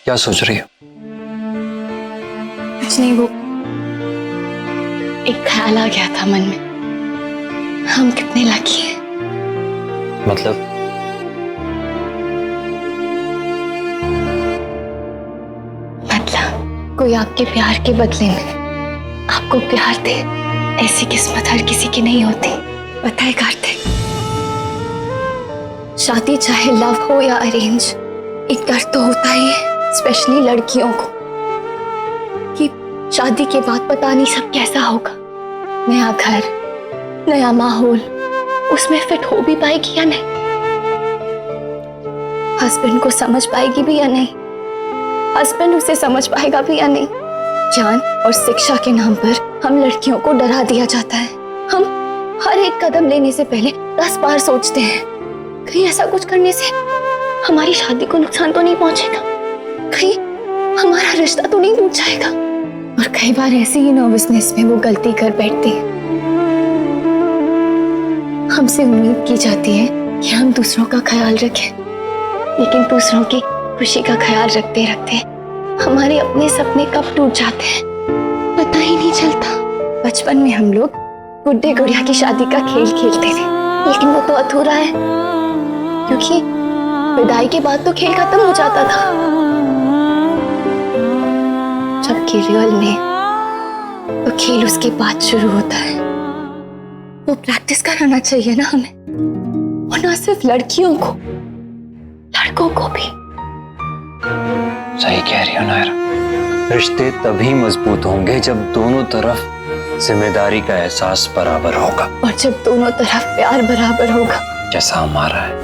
क्या सोच रही हो? कुछ नहीं, वो एक ख्याल आ गया था मन में। हम कितने लकी हैं। मतलब? कोई आपके प्यार के बदले में आपको प्यार दे, ऐसी किस्मत हर किसी की नहीं होती। पता है कार्तिक, शादी चाहे लव हो या अरेंज, एक डर तो होता ही है, स्पेशली लड़कियों को, कि शादी के बाद पता नहीं सब कैसा होगा। नया घर, नया माहौल, उसमें फिट हो भी पाएगी या नहीं, हस्बैंड को समझ पाएगी भी या नहीं, हस्बैंड उसे समझ पाएगा भी या नहीं। ज्ञान और शिक्षा के नाम पर हम लड़कियों को डरा दिया जाता है। हम हर एक कदम लेने से पहले 10 बार सोचते हैं, कहीं ऐसा कुछ करने से हमारी शादी को नुकसान तो नहीं पहुंचेगा, कहीं हमारा रिश्ता तो नहीं टूट जाएगा। और कई बार ऐसी ही नर्वसनेस में वो गलती कर बैठती है। हमसे उम्मीद की जाती है कि हम दूसरों का ख्याल रखें, लेकिन दूसरों की खुशी का ख्याल रखते रखते हमारे अपने सपने कब टूट जाते हैं पता ही नहीं चलता। बचपन में हम लोग गुड्डे गुड़िया की शादी का खेल खेलते थे, लेकिन वो तो अधूरा है, क्योंकि विदाई के बाद तो खेल खत्म हो जाता था। जबकि रियल में तो खेल उसके बाद शुरू होता है। वो प्रैक्टिस कराना चाहिए ना हमें, और ना सिर्फ लड़कियों को, लड़कों को भी। सही कह रही हो नायरा, रिश्ते तभी मजबूत होंगे जब दोनों तरफ जिम्मेदारी का एहसास बराबर होगा, और जब दोनों तरफ प्यार बराबर होगा, जैसा हमारा है।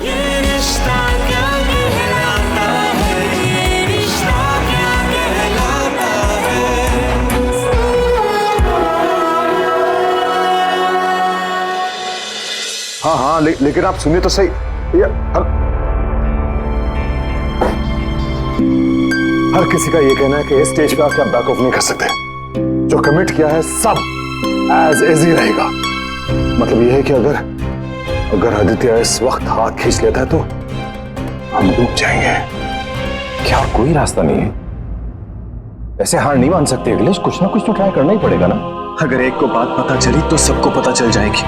हाँ हाँ, लेकिन आप सुनिए तो सही। हर किसी का ये कहना है कि इस स्टेज पे आके आप बैक ऑफ नहीं कर सकते। जो कमिट किया है सब एज इज ही रहेगा। मतलब ये है कि अगर आदित्य इस वक्त हाथ खींच लेता है तो हम डूब जाएंगे। क्या और कोई रास्ता नहीं है? ऐसे हार नहीं मान सकते अखिलेश, कुछ ना कुछ तो ट्राई करना ही पड़ेगा ना। अगर एक को बात पता चली तो सबको पता चल जाएगी।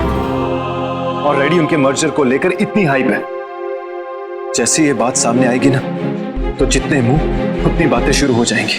ऑलरेडी उनके मर्जर को लेकर इतनी हाइप है, जैसे ये बात सामने आएगी ना तो जितने मुंह उतनी बातें शुरू हो जाएंगी।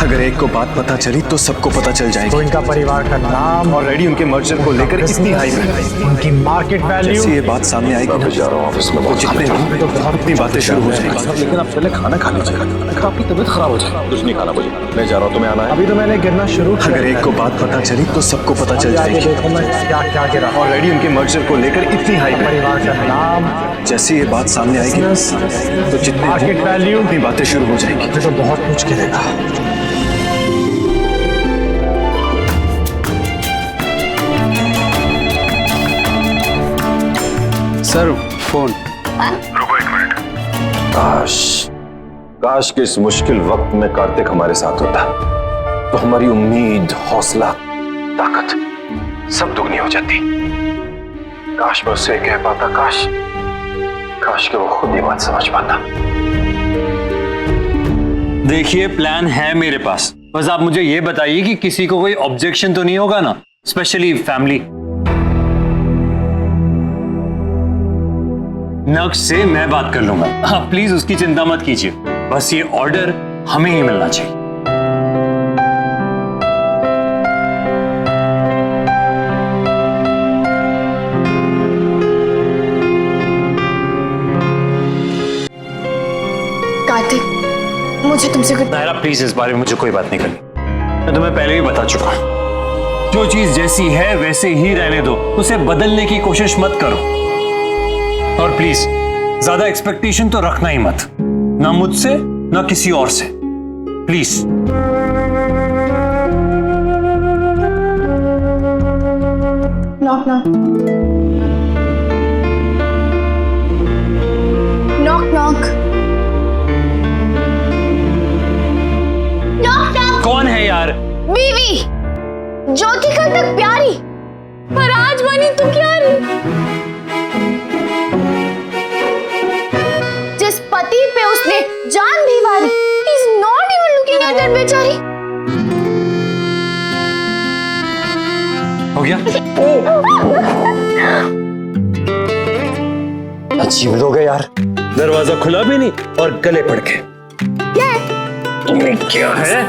अगर एक को बात पता चली तो सबको पता चल जाएगी। तो इनका परिवार का नाम, ऑलरेडी उनके मर्जर को लेकर इतनी हाइप है, उनकी मार्केट वैल्यू, जैसे ये बात सामने आएगी ना तो जितने उतनी बातें शुरू हो जाएंगी। लेकिन आप पहले खाना खा लीजिए, आपकी तबीयत खराब हो जाएगी। कुछ नहीं खाना मुझे, मैं जा रहा हूँ, तुम्हें आना है? अभी तो मैंने गिरना शुरू किया। अगर एक को बात पता चली तो सबको पता चल जाएगी। क्या क्या गिरा? ऑलरेडी उनके मर्जर को लेकर इतनी हाइप है, परिवार का नाम, जैसे ये बात सामने आएगी ना तो जितने मार्केट वैल्यू, उतनी बातें शुरू हो जाएंगी। तो बहुत कुछ गिरेगा। Sir phone. रुको एक मिनट। काश के इस मुश्किल वक्त में कार्तिक हमारे साथ होता तो हमारी उम्मीद, हौसला, ताकत सब दुगनी हो जाती। काश मैं उससे कह पाता, काश कि वो खुद ये बात समझ पाता। देखिए, प्लान है मेरे पास, बस आप मुझे ये बताइए कि किसी को कोई ऑब्जेक्शन तो नहीं होगा ना, स्पेशली फैमिली। नक्श से मैं बात कर लूंगा, आप प्लीज उसकी चिंता मत कीजिए, बस ये ऑर्डर हमें ही मिलना चाहिए। कार्तिक, मुझे तुमसे कुछ। नायरा प्लीज, इस बारे में मुझे कोई बात नहीं करनी, मैं तुम्हें पहले भी बता चुका हूं। जो चीज जैसी है वैसे ही रहने दो, उसे बदलने की कोशिश मत करो। और प्लीज ज्यादा एक्सपेक्टेशन तो रखना ही मत, ना मुझसे ना किसी और से, please. Knock knock knock knock knock knock. कौन है यार? बीवी ज्योति कल तक प्यारी, पर आज बनी तू क्या रे? जिस पति पे उसने जान भी वारी, he's not even looking at that बेचारी। हो गया? अजीब लोग है यार, दरवाजा खुला भी नहीं और गले पड़ के। क्या है? तुम्हें क्या है?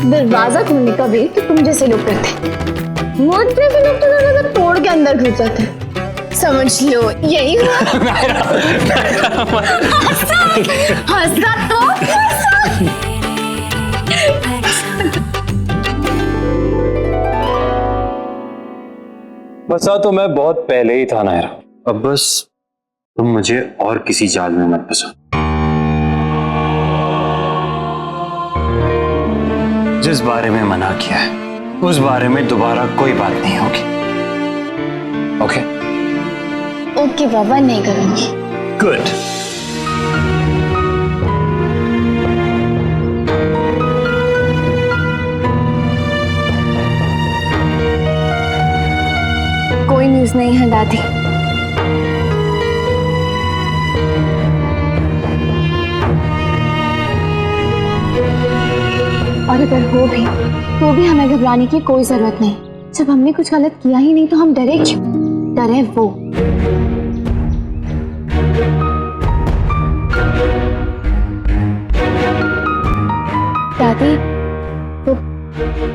दरवाजा खोलने का वेट तो तुम जैसे लोग करते हैं। मुझ जैसे लोग तो दरवाजा तोड़ के अंदर घुस जाते हैं। समझ लो यही हुआ। हंसा तो बसा तो मैं बहुत पहले ही था नायरा, अब बस तुम मुझे और किसी जाल में मत फंसाओ। जिस बारे में मना किया है उस बारे में दोबारा कोई बात नहीं होगी। ओके? ओके बाबा, नहीं करूंगी। गुड। कोई न्यूज़ नहीं है दादी। और अगर हो भी तो भी हमें घबराने की कोई जरूरत नहीं। जब हमने कुछ गलत किया ही नहीं तो हम डरे क्यों? डरे वो। दादी, तो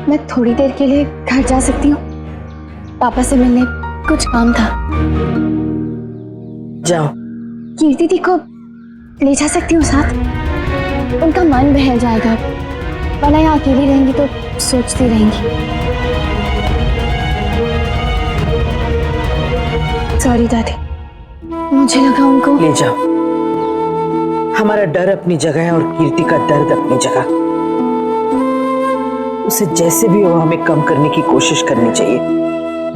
मैं थोड़ी देर के लिए घर जा सकती हूँ? पापा से मिलने कुछ काम था। जाओ। कीर्ति दी को ले जा सकती हूँ साथ? उनका मन बहल जाएगा, वरना यहाँ अकेली रहेंगी तो सोचती रहेंगी। सॉरी दादी, मुझे लगा उनको। ले जाओ। हमारा डर अपनी जगह है और कीर्ति का दर्द अपनी जगह। उसे जैसे भी हो हमें कम करने की कोशिश करनी चाहिए।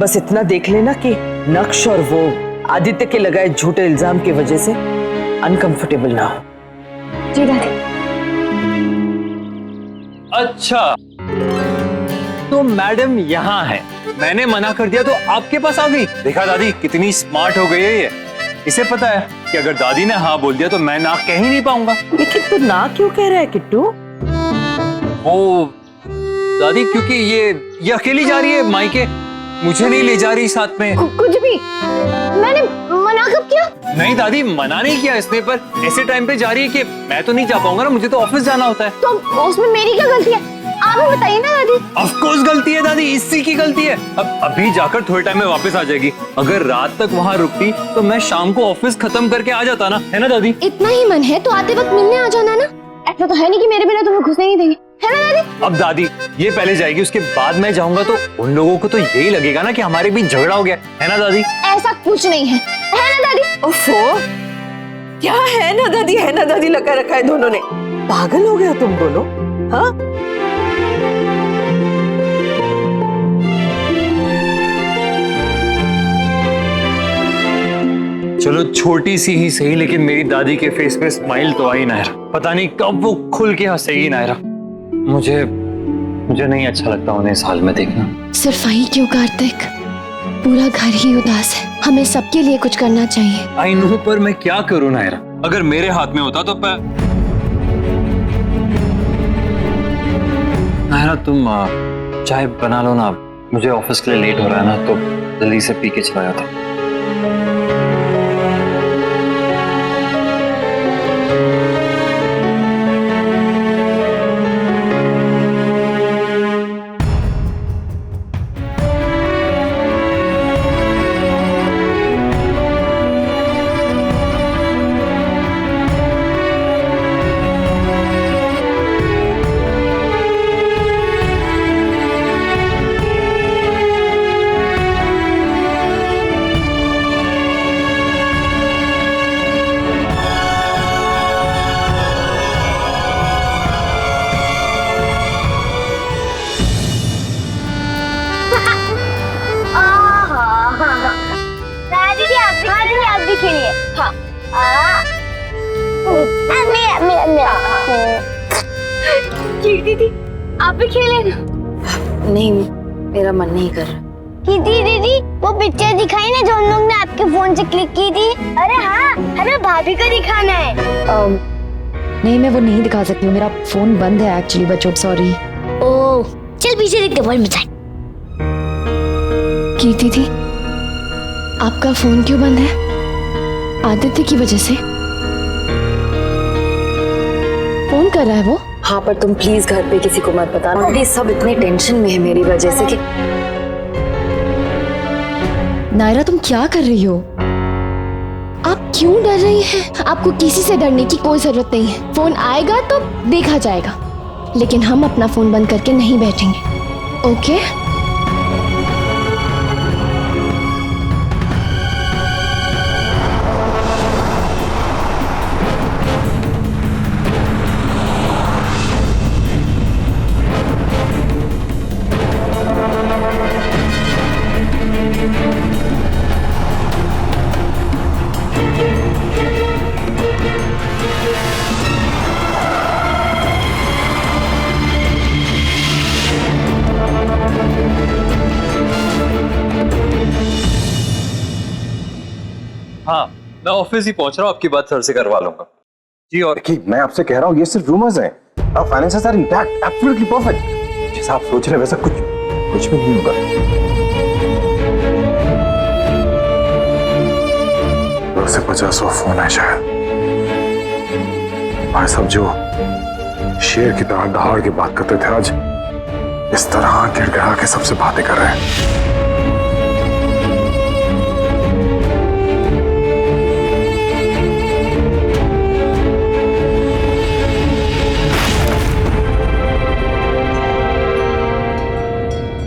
बस इतना देख लेना कि नक्श और वो आदित्य के लगाए झूठे इल्जाम की वजह से अनकंफर्टेबल ना हो। जी दादी। अच्छा, तो मैडम यहाँ है, मैंने मना कर दिया तो आपके पास आ गई। देखा दादी कितनी स्मार्ट हो गई है ये। इसे पता है कि अगर दादी ने हाँ बोल दिया तो मैं ना कह ही नहीं पाऊंगा। लेकिन तू ना क्यों कह रहा है किट्टू? ओ दादी, क्योंकि ये अकेली जा रही है मायके, मुझे नहीं ले जा रही साथ में। कुछ भी मैंने मना कब किया? नहीं दादी, मना नहीं किया इसने, पर ऐसे टाइम पे जा रही है कि मैं तो नहीं जा पाऊंगा ना, मुझे तो ऑफिस जाना होता है। तो उसमें मेरी क्या गलती है? आप ही बताइए ना दादी। ऑफ कोर्स गलती है दादी, इसी की गलती है। अब अभी जाकर थोड़े टाइम में वापस आ जाएगी। अगर रात तक वहाँ रुकती तो मैं शाम को ऑफिस खत्म करके आ जाता ना, है ना दादी? इतना ही मन है तो आते वक्त मिलने आ जाना ना। ऐसा तो है नहीं कि मेरे बिना तुम्हें घुसने नहीं देंगे, है ना दादी? अब दादी ये पहले जाएगी, उसके बाद मैं जाऊंगा तो उन लोगों को तो यही लगेगा ना कि हमारे बीच झगड़ा हो गया, है ना दादी? ऐसा कुछ नहीं है ना दादी? ओफो, क्या है ना दादी लगा रखा है दोनों ने। पागल हो गया तुम दोनों? हाँ, चलो छोटी सी ही सही, लेकिन मेरी दादी के फेस पे स्माइल तो आई नायरा। पता नहीं कब वो खुल के हंसेगी नायरा। मुझे नहीं अच्छा लगता उन्हें इस हाल में देखना। सिर्फ वही क्यों कार्तिक? पूरा घर ही उदास है, हमें सबके लिए कुछ करना चाहिए। आई नो, पर मैं क्या करूं नायरा? अगर मेरे हाथ में होता तो नायरा तुम चाय बना लो ना, मुझे ऑफिस के लिए लेट हो रहा है ना, तो जल्दी से पी के चला जाता। दीदी आप भी खेले ना। नहीं, मेरा मन नहीं कर रहा। दीदी वो पिक्चर दिखाई ना जो हम लोग ने आपके फोन से क्लिक की थी। अरे हाँ, हमें भाभी को दिखाना है। नहीं, मैं वो नहीं दिखा सकती हूँ, मेरा फोन बंद है एक्चुअली बच्चों, सॉरी। ओह चल पीछे देखते बहुत मजा है। कीर्ति दी, आपका फोन क्यों बंद है? आदित्य की वजह से फोन कर रहा है वो? हाँ, पर तुम प्लीज घर पे किसी को मत बताना। अभी सब इतने टेंशन में है मेरी वजह से कि नायरा तुम क्या कर रही हो? आप क्यों डर रही हैं? आपको किसी से डरने की कोई जरूरत नहीं है। फोन आएगा तो देखा जाएगा, लेकिन हम अपना फोन बंद करके नहीं बैठेंगे, ओके? हाँ, मैं ऑफिस ही पहुंच रहा हूँ, आपकी बात सर से करवा लूंगा जी। और देखिए, मैं आपसे कह रहा हूँ ये सिर्फ रूमर्स हैं। Our finances are intact, absolutely perfect. जैसा आप सोच रहे हैं वैसा कुछ भी नहीं होगा। से 50वां फोन है शायद। भाई साहब जो शेर की तरह दहाड़ के बात करते थे, आज इस तरह गिड़गिड़ा के सबसे बातें कर रहे हैं।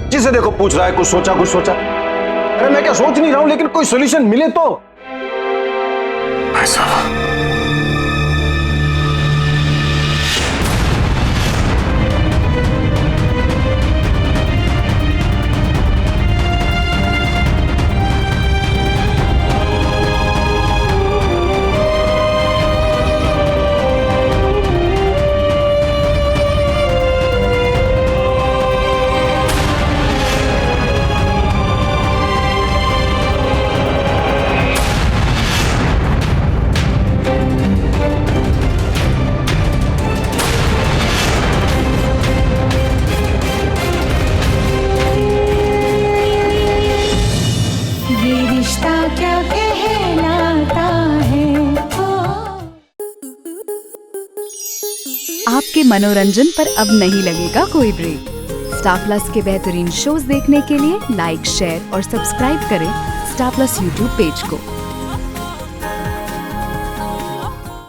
जिसे देखो पूछ रहा है कुछ सोचा। अरे मैं क्या सोच नहीं रहा हूं, लेकिन कोई सॉल्यूशन मिले तो। भाई साहब आपके मनोरंजन पर अब नहीं लगेगा कोई ब्रेक। स्टार प्लस के बेहतरीन शोज देखने के लिए लाइक, शेयर और सब्सक्राइब करें स्टार प्लस यूट्यूब पेज को।